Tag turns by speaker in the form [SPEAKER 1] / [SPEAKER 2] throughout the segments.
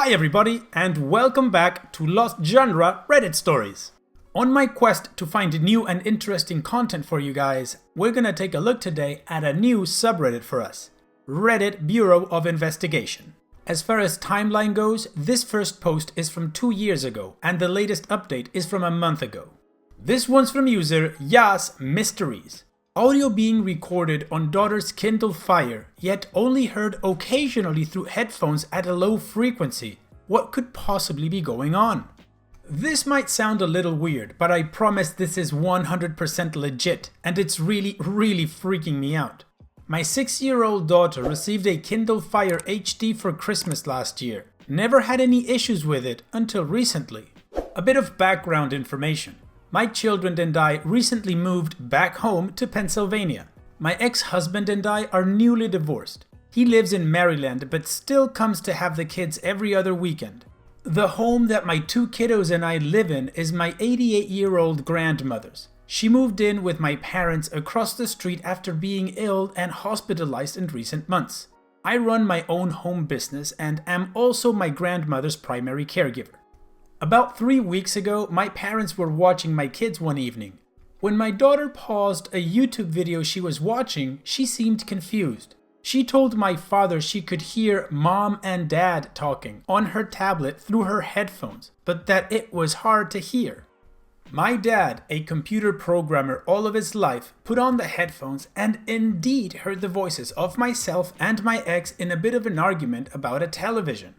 [SPEAKER 1] Hi everybody, and welcome back to Lost Genre Reddit Stories. On my quest to find new and interesting content for you guys, we're gonna take a look today at a new subreddit for us, Reddit Bureau of Investigation. As far as timeline goes, this first post is from 2 years ago, and the latest update is from a month ago. This one's from user Yas Mysteries. Audio being recorded on daughter's Kindle Fire, yet only heard occasionally through headphones at a low frequency. What could possibly be going on? This might sound a little weird, but I promise this is 100% legit, and it's really freaking me out. My 6-year-old daughter received a Kindle Fire HD for Christmas last year. Never had any issues with it until recently. A bit of background information. My children and I recently moved back home to Pennsylvania. My ex-husband and I are newly divorced. He lives in Maryland but still comes to have the kids every other weekend. The home that my 2 kiddos and I live in is my 88-year-old grandmother's. She moved in with my parents across the street after being ill and hospitalized in recent months. I run my own home business and am also my grandmother's primary caregiver. About 3 weeks ago, my parents were watching my kids one evening. When my daughter paused a YouTube video she was watching, she seemed confused. She told my father she could hear mom and dad talking on her tablet through her headphones, but that it was hard to hear. My dad, a computer programmer all of his life, put on the headphones and indeed heard the voices of myself and my ex in a bit of an argument about a television.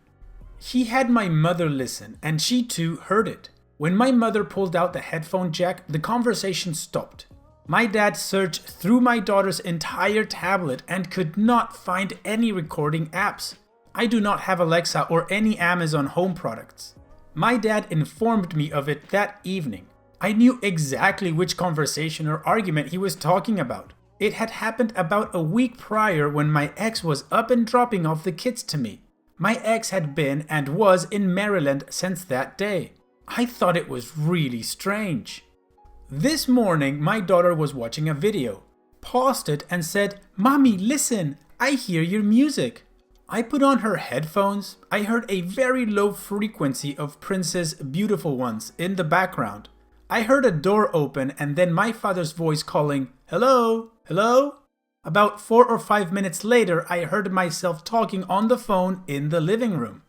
[SPEAKER 1] He had my mother listen, and she too heard it. When my mother pulled out the headphone jack, the conversation stopped. My dad searched through my daughter's entire tablet and could not find any recording apps. I do not have Alexa or any Amazon Home products. My dad informed me of it that evening. I knew exactly which conversation or argument he was talking about. It had happened about a week prior when my ex was up and dropping off the kids to me. My ex had been and was in Maryland since that day. I thought it was really strange. This morning, my daughter was watching a video, paused it and said, "Mommy, listen, I hear your music." I put on her headphones. I heard a very low frequency of Prince's Beautiful Ones in the background. I heard a door open and then my father's voice calling, "Hello? Hello?" About 4 or 5 minutes later, I heard myself talking on the phone in the living room.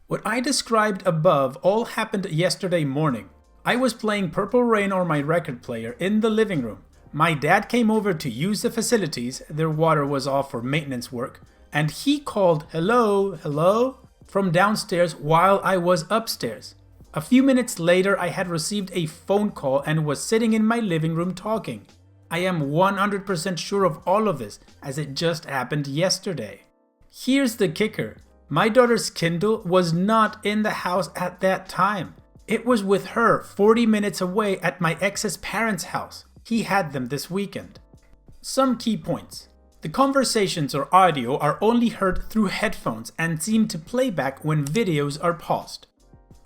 [SPEAKER 1] What I described above all happened yesterday morning. I was playing Purple Rain on my record player in the living room. My dad came over to use the facilities, their water was off for maintenance work, and he called "Hello, hello?" from downstairs while I was upstairs. A few minutes later, I had received a phone call and was sitting in my living room talking. I am 100% sure of all of this, as it just happened yesterday. Here's the kicker. My daughter's Kindle was not in the house at that time. It was with her 40 minutes away at my ex's parents' house. He had them this weekend. Some key points. The conversations or audio are only heard through headphones and seem to play back when videos are paused.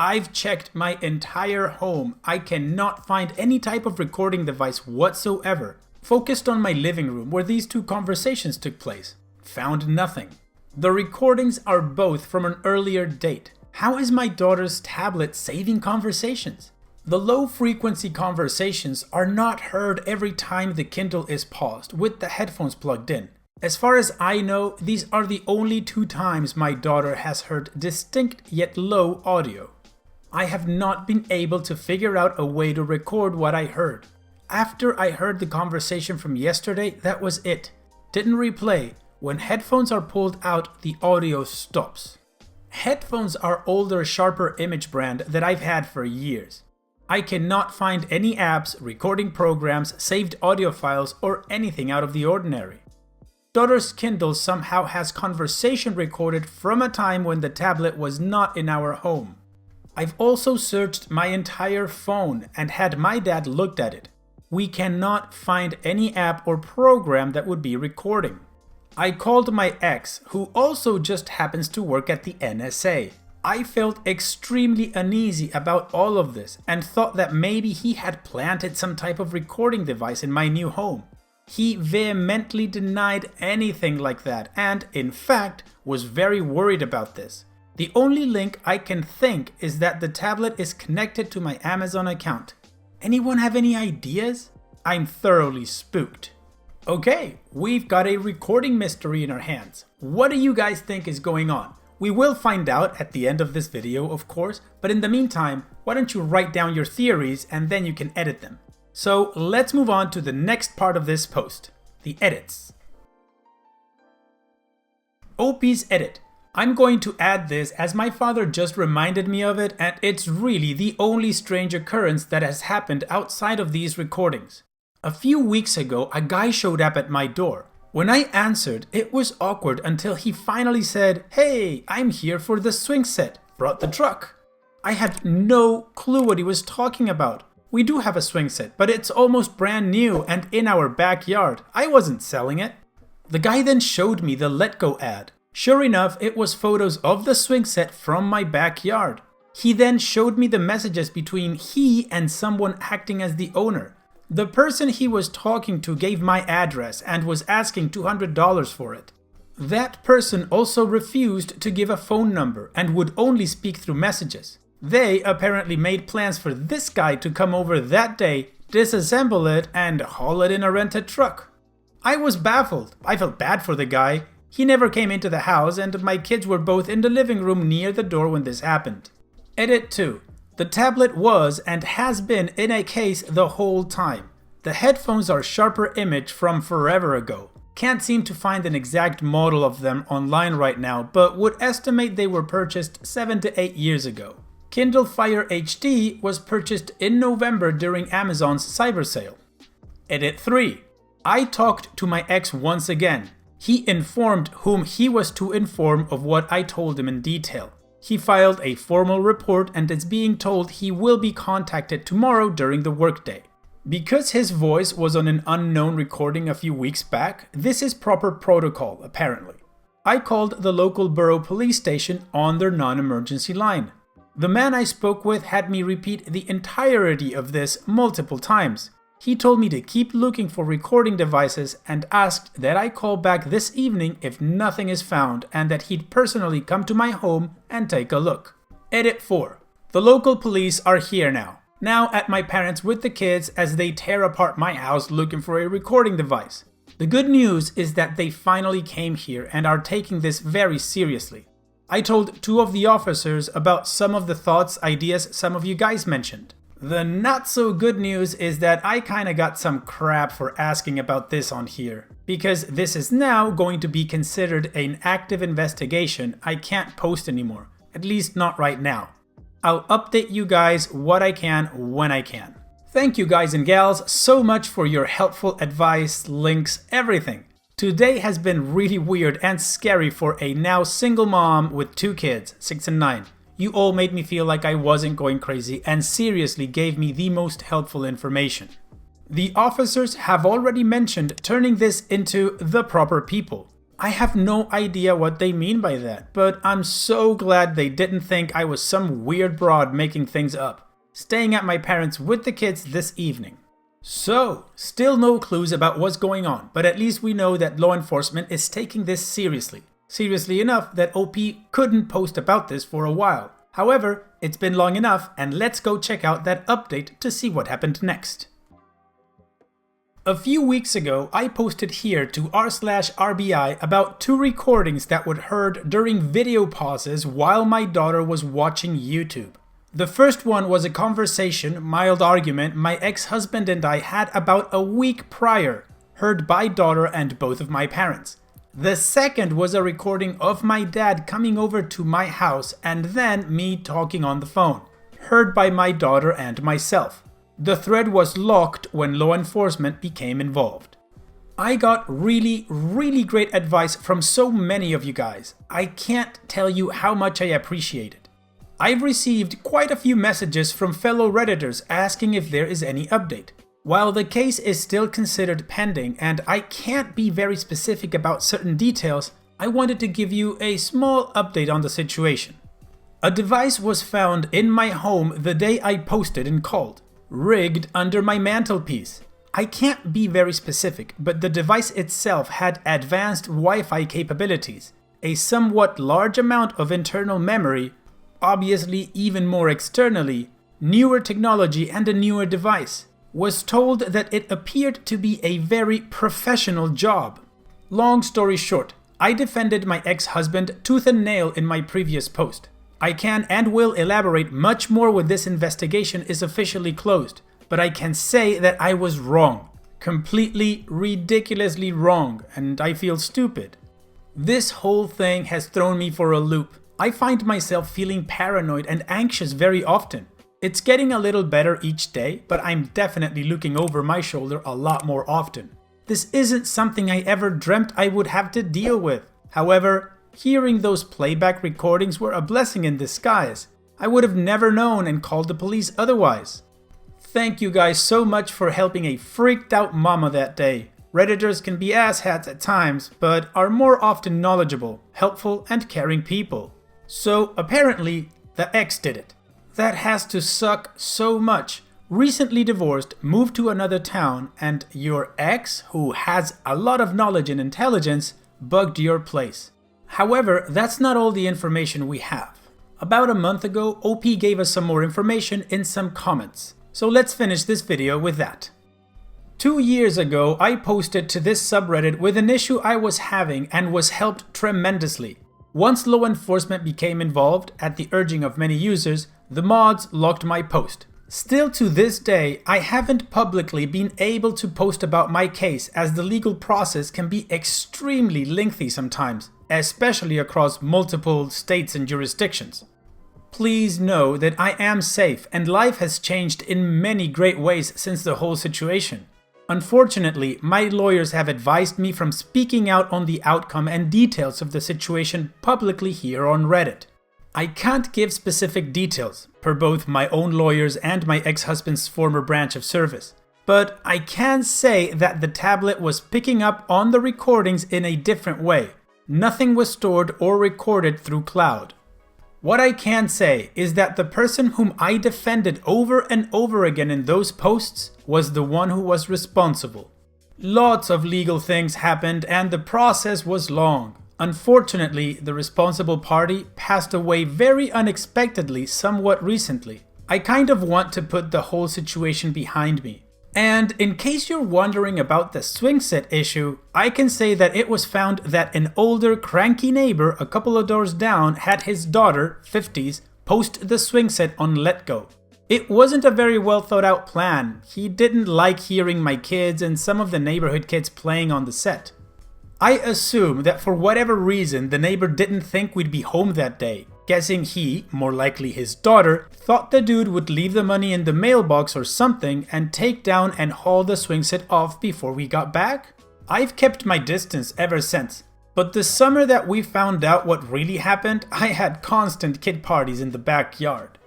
[SPEAKER 1] I've checked my entire home. I cannot find any type of recording device whatsoever. Focused on my living room where these 2 conversations took place. Found nothing. The recordings are both from an earlier date. How is my daughter's tablet saving conversations? The low frequency conversations are not heard every time the Kindle is paused with the headphones plugged in. As far as I know, these are the only 2 times my daughter has heard distinct yet low audio. I have not been able to figure out a way to record what I heard. After I heard the conversation from yesterday, that was it. Didn't replay. When headphones are pulled out, the audio stops. Headphones are older, sharper image brand that I've had for years. I cannot find any apps, recording programs, saved audio files, or anything out of the ordinary. Daughter's Kindle somehow has conversation recorded from a time when the tablet was not in our home. I've also searched my entire phone and had my dad looked at it. We cannot find any app or program that would be recording. I called my ex, who also just happens to work at the NSA. I felt extremely uneasy about all of this and thought that maybe he had planted some type of recording device in my new home. He vehemently denied anything like that and, in fact, was very worried about this. The only link I can think is that the tablet is connected to my Amazon account. Anyone have any ideas? I'm thoroughly spooked. Okay, we've got a recording mystery in our hands. What do you guys think is going on? We will find out at the end of this video, of course, but in the meantime, why don't you write down your theories and then you can edit them. So let's move on to the next part of this post, the edits. OP's edit. I'm going to add this as my father just reminded me of it, and it's really the only strange occurrence that has happened outside of these recordings. A few weeks ago, a guy showed up at my door. When I answered, it was awkward until he finally said, "Hey, I'm here for the swing set, brought the truck." I had no clue what he was talking about. We do have a swing set, but it's almost brand new and in our backyard. I wasn't selling it. The guy then showed me the Let Go ad. Sure enough, it was photos of the swing set from my backyard. He then showed me the messages between he and someone acting as the owner. The person he was talking to gave my address and was asking $200 for it. That person also refused to give a phone number and would only speak through messages. They apparently made plans for this guy to come over that day, disassemble it, and haul it in a rented truck. I was baffled. I felt bad for the guy. He never came into the house, and my kids were both in the living room near the door when this happened. Edit 2. The tablet was and has been in a case the whole time. The headphones are sharper image from forever ago. Can't seem to find an exact model of them online right now, but would estimate they were purchased 7 to 8 years ago. Kindle Fire HD was purchased in November during Amazon's cyber sale. Edit 3. I talked to my ex once again. He informed whom he was to inform of what I told him in detail. He filed a formal report and is being told he will be contacted tomorrow during the workday. Because his voice was on an unknown recording a few weeks back, this is proper protocol, apparently. I called the local borough police station on their non-emergency line. The man I spoke with had me repeat the entirety of this multiple times. He told me to keep looking for recording devices and asked that I call back this evening if nothing is found, and that he'd personally come to my home and take a look. Edit 4. The local police are here now at my parents' with the kids as they tear apart my house looking for a recording device. The good news is that they finally came here and are taking this very seriously. I told 2 of the officers about some of the thoughts, ideas some of you guys mentioned. The not so good news is that I kinda got some crap for asking about this on here. Because this is now going to be considered an active investigation, I can't post anymore. At least not right now. I'll update you guys what I can when I can. Thank you guys and gals so much for your helpful advice, links, everything. Today has been really weird and scary for a now single mom with 2 kids, 6 and 9. You all made me feel like I wasn't going crazy and seriously gave me the most helpful information. The officers have already mentioned turning this into the proper people. I have no idea what they mean by that, but I'm so glad they didn't think I was some weird broad making things up. Staying at my parents' with the kids this evening. So, still no clues about what's going on, but at least we know that law enforcement is taking this seriously. Seriously enough that OP couldn't post about this for a while. However, it's been long enough, and let's go check out that update to see what happened next. A few weeks ago, I posted here to r/RBI about 2 recordings that were heard during video pauses while my daughter was watching YouTube. The first one was a conversation, mild argument, my ex-husband and I had about a week prior, heard by daughter and both of my parents. The second was a recording of my dad coming over to my house and then me talking on the phone, heard by my daughter and myself. The thread was locked when law enforcement became involved. I got really great advice from so many of you guys. I can't tell you how much I appreciate it. I've received quite a few messages from fellow Redditors asking if there is any update. While the case is still considered pending and I can't be very specific about certain details, I wanted to give you a small update on the situation. A device was found in my home the day I posted and called, rigged under my mantelpiece. I can't be very specific, but the device itself had advanced Wi-Fi capabilities. a somewhat large amount of internal memory, obviously even more externally, newer technology and a newer device. Was told that it appeared to be a very professional job. Long story short, I defended my ex-husband tooth and nail in my previous post. I can and will elaborate much more when this investigation is officially closed, but I can say that I was wrong. Completely, ridiculously wrong, and I feel stupid. This whole thing has thrown me for a loop. I find myself feeling paranoid and anxious very often. It's getting a little better each day, but I'm definitely looking over my shoulder a lot more often. This isn't something I ever dreamt I would have to deal with. However, hearing those playback recordings were a blessing in disguise. I would have never known and called the police otherwise. Thank you guys so much for helping a freaked out mama that day. Redditors can be asshats at times, but are more often knowledgeable, helpful, and caring people. So apparently, the ex did it. That has to suck so much. Recently divorced, moved to another town, and your ex, who has a lot of knowledge and intelligence, bugged your place. However, that's not all the information we have. About a month ago, OP gave us some more information in some comments. So let's finish this video with that. 2 years ago, I posted to this subreddit with an issue I was having and was helped tremendously. Once law enforcement became involved, at the urging of many users, the mods locked my post. Still to this day, I haven't publicly been able to post about my case as the legal process can be extremely lengthy sometimes, especially across multiple states and jurisdictions. Please know that I am safe and life has changed in many great ways since the whole situation. Unfortunately, my lawyers have advised me from speaking out on the outcome and details of the situation publicly here on Reddit. I can't give specific details, per both my own lawyers and my ex-husband's former branch of service. But I can say that the tablet was picking up on the recordings in a different way. Nothing was stored or recorded through cloud. What I can say is that the person whom I defended over and over again in those posts was the one who was responsible. Lots of legal things happened and the process was long. Unfortunately, the responsible party passed away very unexpectedly somewhat recently. I kind of want to put the whole situation behind me. And in case you're wondering about the swing set issue, I can say that it was found that an older cranky neighbor a couple of doors down had his daughter, 50s, post the swing set on Letgo. It wasn't a very well thought out plan. He didn't like hearing my kids and some of the neighborhood kids playing on the set. I assume that for whatever reason the neighbor didn't think we'd be home that day, guessing he, more likely his daughter, thought the dude would leave the money in the mailbox or something and take down and haul the swing set off before we got back. I've kept my distance ever since, but the summer that we found out what really happened, I had constant kid parties in the backyard.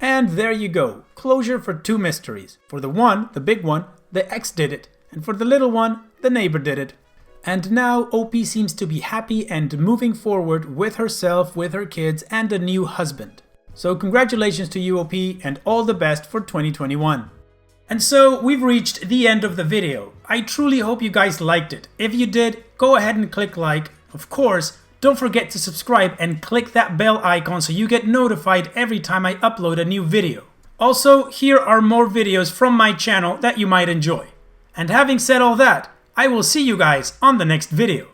[SPEAKER 1] And there you go, closure for 2 mysteries. For the one, the big one, the ex did it, and for the little one, the neighbor did it. And now OP seems to be happy and moving forward with herself, with her kids, and a new husband. So congratulations to you, OP, and all the best for 2021. And so we've reached the end of the video. I truly hope you guys liked it. If you did, go ahead and click like. Of course, don't forget to subscribe and click that bell icon so you get notified every time I upload a new video. Also, here are more videos from my channel that you might enjoy. And having said all that, I will see you guys on the next video.